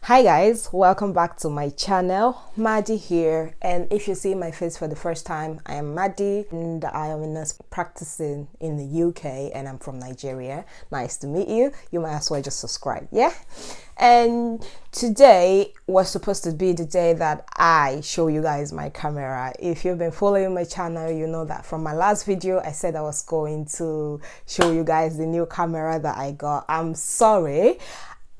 Hi guys, welcome back to my channel. Maddie here, and if you see my face for the first time, I am Maddie and I am a nurse practicing in the UK and I'm from Nigeria. Nice to meet you. You might as well just subscribe, yeah? And today was supposed to be the day that I show you guys my camera. If you've been following my channel, you know that from my last video I said I was going to show you guys the new camera that I got. I'm sorry,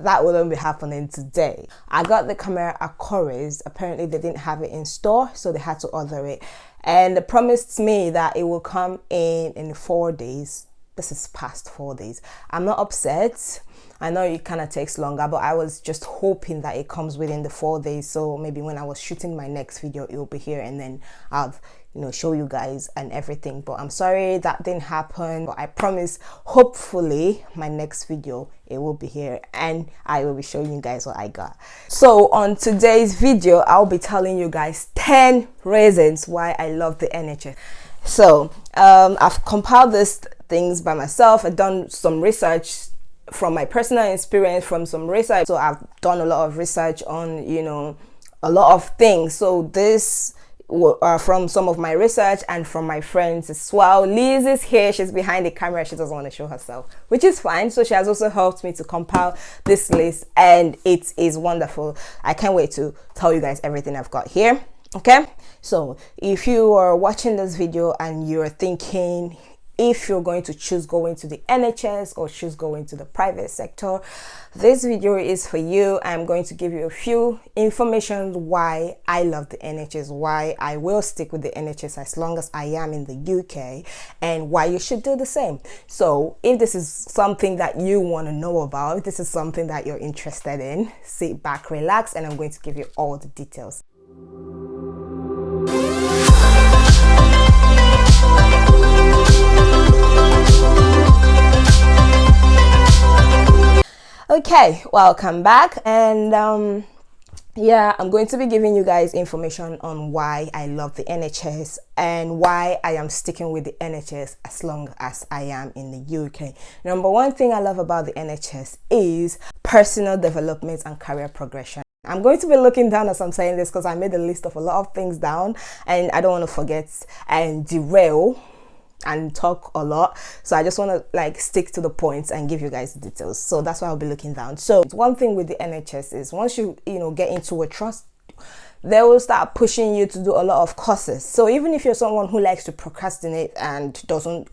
that wouldn't be happening today. I got the camera at Corey's. Apparently they didn't have it in store, so they had to order it, and they promised me that it will come in 4 days. This is past 4 days. I'm not upset. I know it kind of takes longer, but I was just hoping that it comes within the 4 days, so maybe when I was shooting my next video it will be here and then I'll show you guys and everything. But I'm sorry that didn't happen, but I promise hopefully my next video it will be here and I will be showing you guys what I got. So on today's video I'll be telling you guys 10 reasons why I love the NHS. So I've compiled these things by myself. I've done some research from my personal experience, from some research. So I've done a lot of research on a lot of things. So this from some of my research and from my friends as well. Liz is here, she's behind the camera, she doesn't want to show herself, which is fine. So she has also helped me to compile this list and it is wonderful. I can't wait to tell you guys everything I've got here. Okay, so if you are watching this video and you're thinking if you're going to choose going to the NHS or choose going to the private sector, this video is for you. I'm going to give you a few information why I love the NHS, why I will stick with the NHS as long as I am in the UK, and why you should do the same. So if this is something that you want to know about, if this is something that you're interested in, sit back, relax, and I'm going to give you all the details. Okay, welcome back, and yeah, I'm going to be giving you guys information on why I love the NHS and why I am sticking with the NHS as long as I am in the UK. Number one thing I love about the NHS is personal development and career progression. I'm going to be looking down as I'm saying this because I made a list of a lot of things down and I don't want to forget and derail and talk a lot, so I just want to stick to the points and give you guys the details. So that's why I'll be looking down. So one thing with the NHS is once you get into a trust, they will start pushing you to do a lot of courses. So even if you're someone who likes to procrastinate and doesn't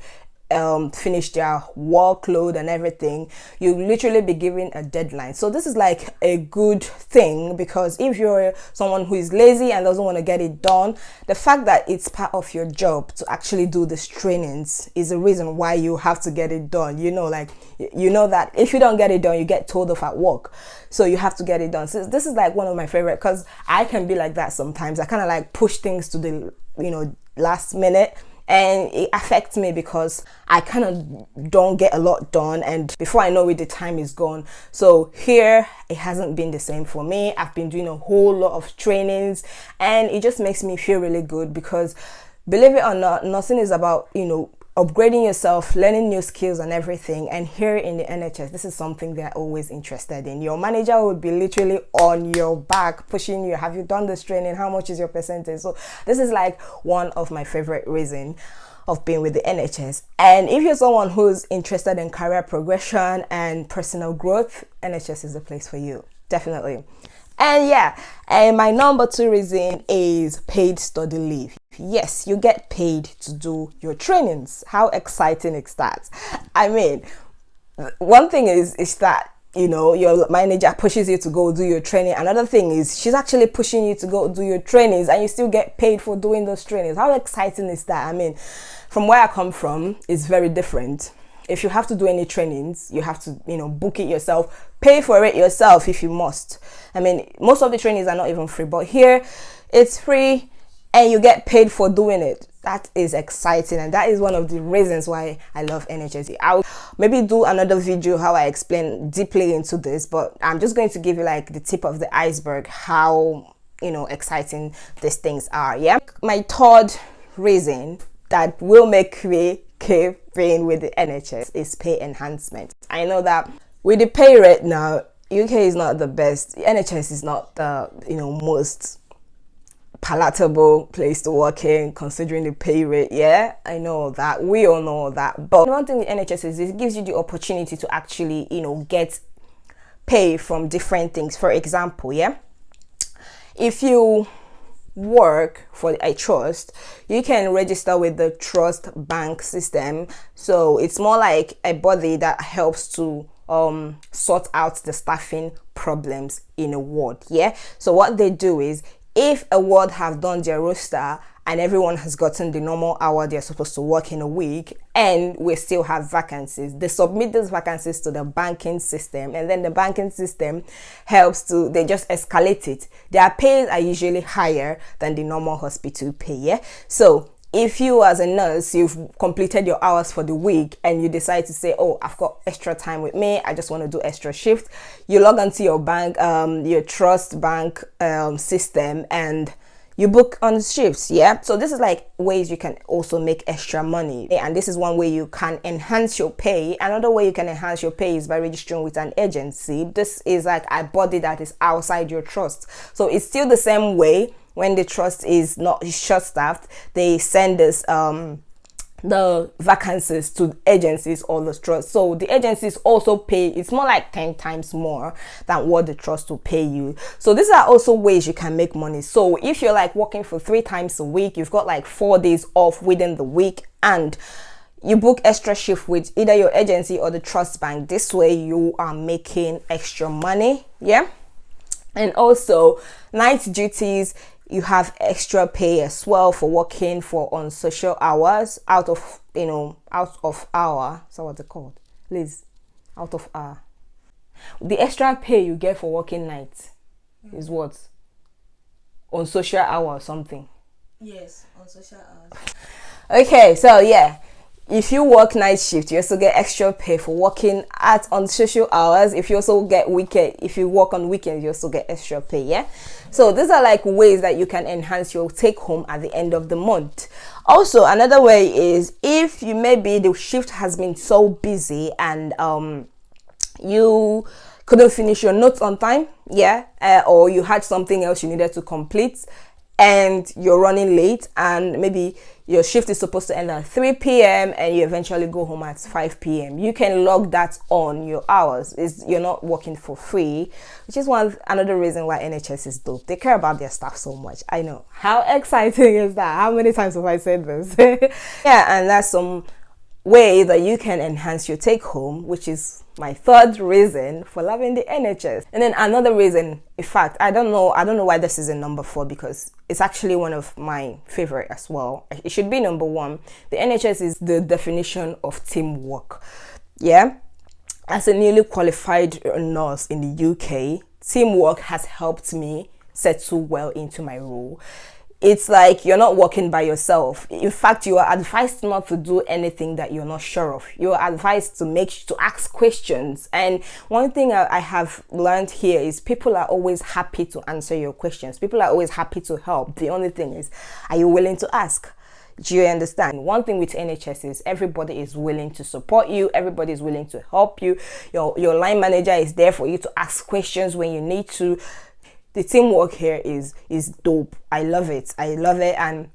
finish their workload and everything, you literally be given a deadline. So this is like a good thing, because if you're someone who is lazy and doesn't want to get it done, the fact that it's part of your job to actually do these trainings is a reason why you have to get it done. You know that if you don't get it done, you get told off at work, so you have to get it done. So this is like one of my favorite, because I can be like that sometimes. I kind of like push things to the last minute, and it affects me because I kind of don't get a lot done, and before I know it, the time is gone. So here it hasn't been the same for me. I've been doing a whole lot of trainings and it just makes me feel really good, because believe it or not, nothing is about upgrading yourself, learning new skills and everything. And here in the NHS, this is something they're always interested in. Your manager would be literally on your back pushing you. Have you done this training? How much is your percentage? So this is like one of my favorite reasons of being with the NHS. And if you're someone who's interested in career progression and personal growth, NHS is the place for you, definitely. And yeah, and my number 2 reason is paid study leave. Yes, you get paid to do your trainings. How exciting is that? I mean, one thing is that your manager pushes you to go do your training. Another thing is she's actually pushing you to go do your trainings and you still get paid for doing those trainings. How exciting is that? I mean, from where I come from, it's very different. If you have to do any trainings, you have to, book it yourself, pay for it yourself if you must. I mean, most of the trainings are not even free, but here it's free and you get paid for doing it. That is exciting, and that is one of the reasons why I love NHS. I'll maybe do another video how I explain deeply into this, but I'm just going to give you like the tip of the iceberg, how exciting these things are. Yeah, my third reason that will make me keep being with the NHS is pay enhancement. I know that with the pay rate now, UK is not the best. NHS is not the most palatable place to work in, considering the pay rate. Yeah, I know that, we all know that. But one thing with NHS is it gives you the opportunity to actually get pay from different things. For example, yeah, if you work for a trust, you can register with the trust bank system. So it's more like a body that helps to sort out the staffing problems in a ward. Yeah, so what they do is, if a ward have done their roster and everyone has gotten the normal hour they're supposed to work in a week, and we still have vacancies, they submit those vacancies to the banking system, and then the banking system they just escalate it. Their pays are usually higher than the normal hospital pay. Yeah, so if you as a nurse, you've completed your hours for the week and you decide to say, oh, I've got extra time with me, I just want to do extra shift, you log onto your bank, your trust bank system, and you book on shifts. Yeah, so this is like ways you can also make extra money, and this is one way you can enhance your pay. Another way you can enhance your pay is by registering with an agency. This is like a body that is outside your trust, so it's still the same way. When the trust is not short-staffed, they send us the vacancies to agencies or the trust. So the agencies also pay, it's more like 10 times more than what the trust will pay you. So these are also ways you can make money. So if you're like working for 3 times a week, you've got like 4 days off within the week, and you book extra shift with either your agency or the trust bank, this way you are making extra money. Yeah, and also night duties, you have extra pay as well for working for on social hours, out of hour. So what's it called, Liz? Out of hour. The extra pay you get for working nights is what? On social hour or something. Yes, on social hours. Okay, so yeah, if you work night shift, you also get extra pay for working on social hours. If you also get if you work on weekends, you also get extra pay. Yeah, so these are like ways that you can enhance your take home at the end of the month. Also, another way is, if you maybe the shift has been so busy and you couldn't finish your notes on time, yeah, or you had something else you needed to complete, and you're running late, and maybe your shift is supposed to end at 3 p.m. and you eventually go home at 5 p.m. You can log that on your hours. You're not working for free, which is another reason why NHS is dope. They care about their staff so much. I know. How exciting is that? How many times have I said this? Yeah, and that's some way that you can enhance your take home, which is my third reason for loving the NHS. And then another reason, in fact, I don't know why this is in number 4, because it's actually one of my favorite as well. It should be number 1. The NHS is the definition of teamwork. Yeah, as a newly qualified nurse in the UK, teamwork has helped me settle well into my role. It's like you're not working by yourself. In fact, you are advised not to do anything that you're not sure of. You're advised to ask questions. And one thing I have learned here is people are always happy to answer your questions. People are always happy to help. The only thing is, are you willing to ask? Do you understand? One thing with NHS is everybody is willing to support you. Everybody is willing to help you. Your line manager is there for you to ask questions when you need to. The teamwork here is dope. I love it, and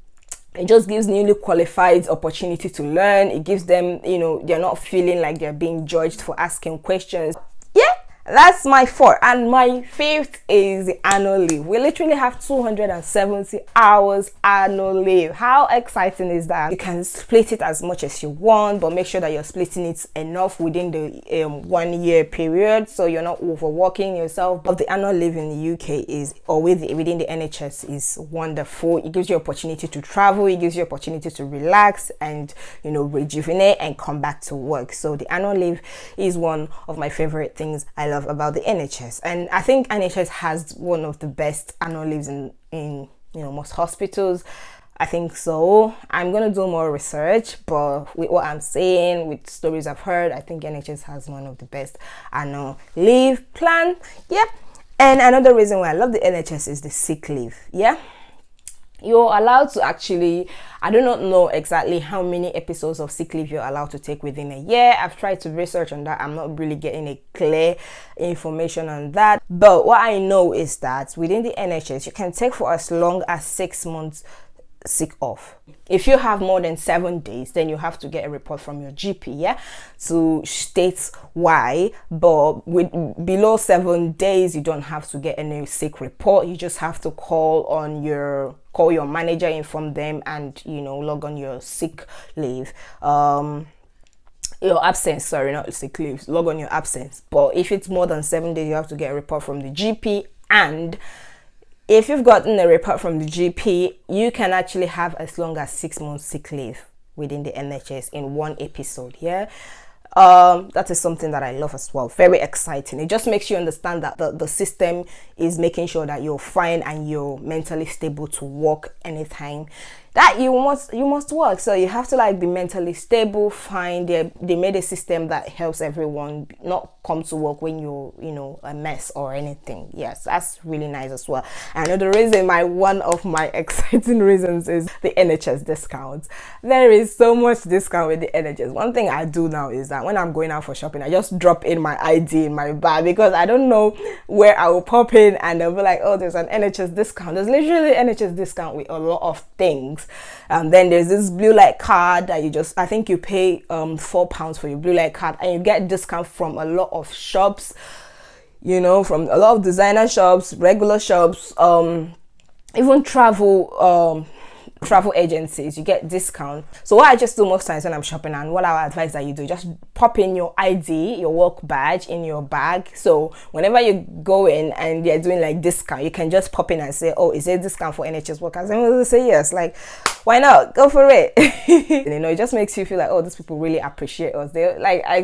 it just gives newly qualified opportunity to learn. It gives them, they're not feeling like they're being judged for asking questions. Yeah, that's my 4th. And my 5th is the annual leave. We literally have 270 hours annual leave. How exciting is that? You can split it as much as you want, but make sure that you're splitting it enough within the 1 year period, so you're not overworking yourself. But the annual leave in the UK within the NHS is wonderful. It gives you opportunity to travel. It gives you opportunity to relax and rejuvenate and come back to work. So the annual leave is one of my favorite things I love about the NHS. And I think NHS has one of the best annual leaves in most hospitals. I think so. I'm going to do more research, but with what I'm saying, with stories I've heard, I think NHS has one of the best annual leave plan. Yeah. And another reason why I love the NHS is the sick leave. Yeah. you're allowed to actually, I do not know exactly how many episodes of sick leave you're allowed to take within a year. I've tried to research on that. I'm not really getting a clear information on that, but what I know is that within the NHS you can take for as long as 6 months sick off. If you have more than 7 days, then you have to get a report from your GP, yeah, to state why. But with below 7 days, you don't have to get any sick report. You just have to call your manager, inform them, and log on your sick leave. Your absence, sorry, not sick leave, log on your absence. But if it's more than 7 days, you have to get a report from the GP. And if you've gotten a report from the GP, you can actually have as long as 6 months sick leave within the NHS in one episode. Yeah. That is something that I love as well. Very exciting. It just makes you understand that the system is making sure that you're fine and you're mentally stable to work anytime that you must work. So you have to be mentally stable, fine. They made a system that helps everyone not come to work when you're a mess or anything. Yes, that's really nice as well. And another reason, one of my exciting reasons, is the NHS discounts. There is so much discount with the NHS. One thing I do now is that when I'm going out for shopping, I just drop in my ID in my bag, because I don't know where I will pop in and they'll be like, oh, there's an NHS discount. There's literally NHS discount with a lot of things. And then there's this blue light card that I think you pay £4 for your blue light card, and you get discount from a lot of shops, from a lot of designer shops, regular shops, even travel agencies. You get discount. So what I just do most times when I'm shopping, and what I would advise that you do, just pop in your ID, your work badge, in your bag. So whenever you go in and they're doing discount, you can just pop in and say, oh, is there a discount for NHS workers? And they'll say yes. Why not? Go for it. It just makes you feel like, oh, these people really appreciate us. I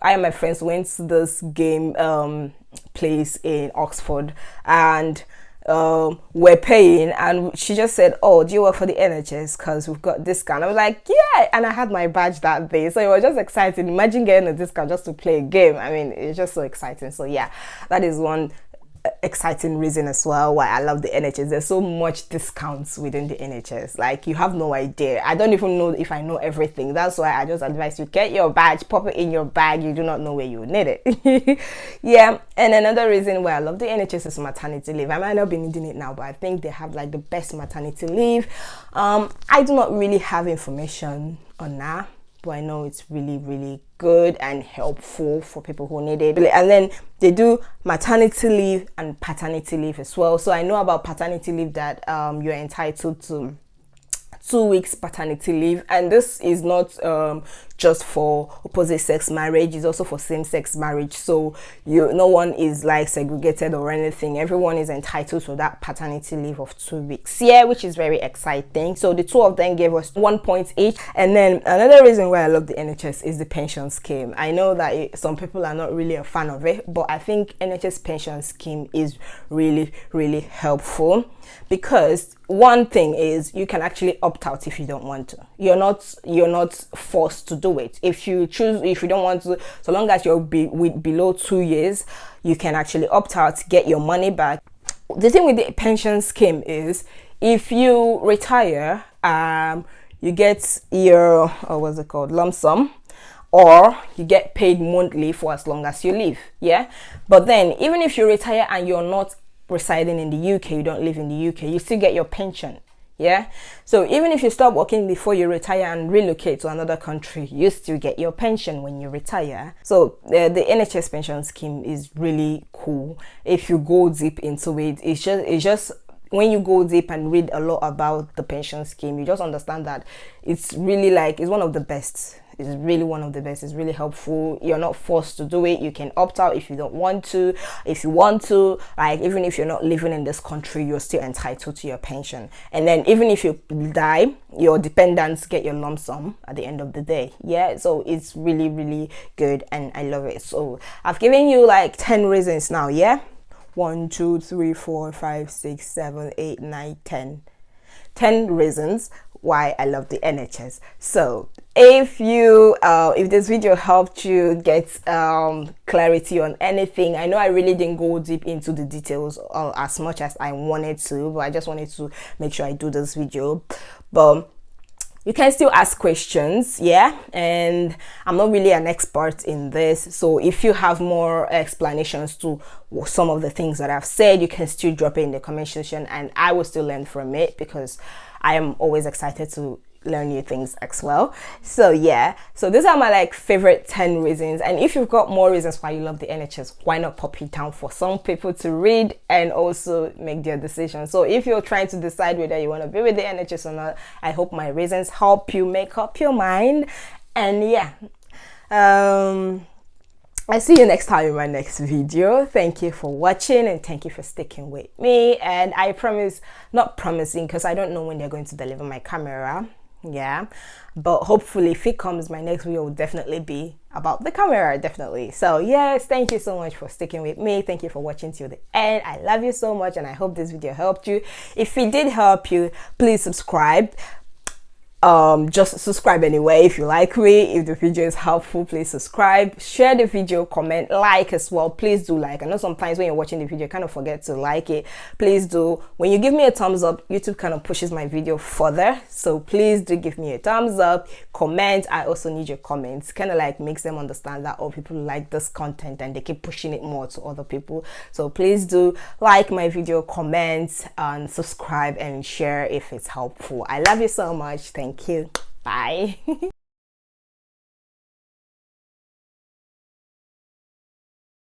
and my friends went to this game place in Oxford, and we're paying, and she just said, oh, do you work for the NHS, because we've got discount? I was like, yeah, and I had my badge that day, so it was just exciting. Imagine getting a discount just to play a game. I mean, it's just so exciting. So yeah, that is one exciting reason as well why I love the NHS. There's so much discounts within the NHS, you have no idea. I don't even know if I know everything. That's why I just advise you, get your badge, pop it in your bag. You do not know where you need it. Yeah. And another reason why I love the NHS is maternity leave. I might not be needing it now, but I think they have the best maternity leave. I do not really have information on that, but I know it's really, really good and helpful for people who need it. And then they do maternity leave and paternity leave as well. So I know about paternity leave that you're entitled to 2 weeks paternity leave, and this is not just for opposite sex marriage, it's also for same sex marriage. So no one is segregated or anything. Everyone is entitled to that paternity leave of 2 weeks, yeah, which is very exciting. So the two of them gave us 1 point each. And then another reason why I love the NHS is the pension scheme. I know that some people are not really a fan of it, but I think NHS pension scheme is really, really helpful, because one thing is you can actually opt out if you don't want to. You're not forced to do it. If you don't want to, so long as you're below 2 years, you can actually opt out, get your money back. The thing with the pension scheme is, if you retire, you get your lump sum, or you get paid monthly for as long as you live. Yeah. But then even if you retire and you're not residing in the UK, you don't live in the UK, you still get your pension. Yeah. So even if you stop working before you retire and relocate to another country, you still get your pension when you retire. So the NHS pension scheme is really cool. If you go deep into it, it's just when you go deep and read a lot about the pension scheme, you just understand that it's really it's one of the best. It's really one of the best. It's really helpful. You're not forced to do it. You can opt out if you don't want to. If you want to, even if you're not living in this country, you're still entitled to your pension. And then even if you die, your dependents get your lump sum at the end of the day. Yeah, so it's really, really good, and I love it. So I've given you 10 reasons now. Yeah, 1, 2, 3, 4, 5, 6, 7, 8, 9, 10. 10 reasons why I love the NHS. So if this video helped you get clarity on anything, I know I really didn't go deep into the details as much as I wanted to, but I just wanted to make sure I do this video. But you can still ask questions, yeah, and I'm not really an expert in this, so if you have more explanations to some of the things that I've said, you can still drop it in the comment section and I will still learn from it, because I am always excited to learn new things as well. So yeah, so these are my favorite 10 reasons, and if you've got more reasons why you love the NHS, why not pop it down for some people to read and also make their decision. So if you're trying to decide whether you want to be with the NHS or not, I hope my reasons help you make up your mind. And yeah, I see you next time in my next video. Thank you for watching and thank you for sticking with me. And I promise, not promising because I don't know when they're going to deliver my camera, yeah, but hopefully if it comes, my next video will definitely be about the camera, definitely. So yes, thank you so much for sticking with me. Thank you for watching till the end. I love you so much and I hope this video helped you. If it did help you, please subscribe. Just subscribe anyway if you like me. If the video is helpful, please subscribe, share the video, comment, like as well. Please do like. I know sometimes when you're watching the video you kind of forget to like it. Please do. When you give me a thumbs up, YouTube kind of pushes my video further, so please do give me a thumbs up, comment. I also need your comments, kind of makes them understand that people like this content and they keep pushing it more to other people. So please do like my video, comment, and subscribe and share if it's helpful. I love you so much. Thank you. Bye.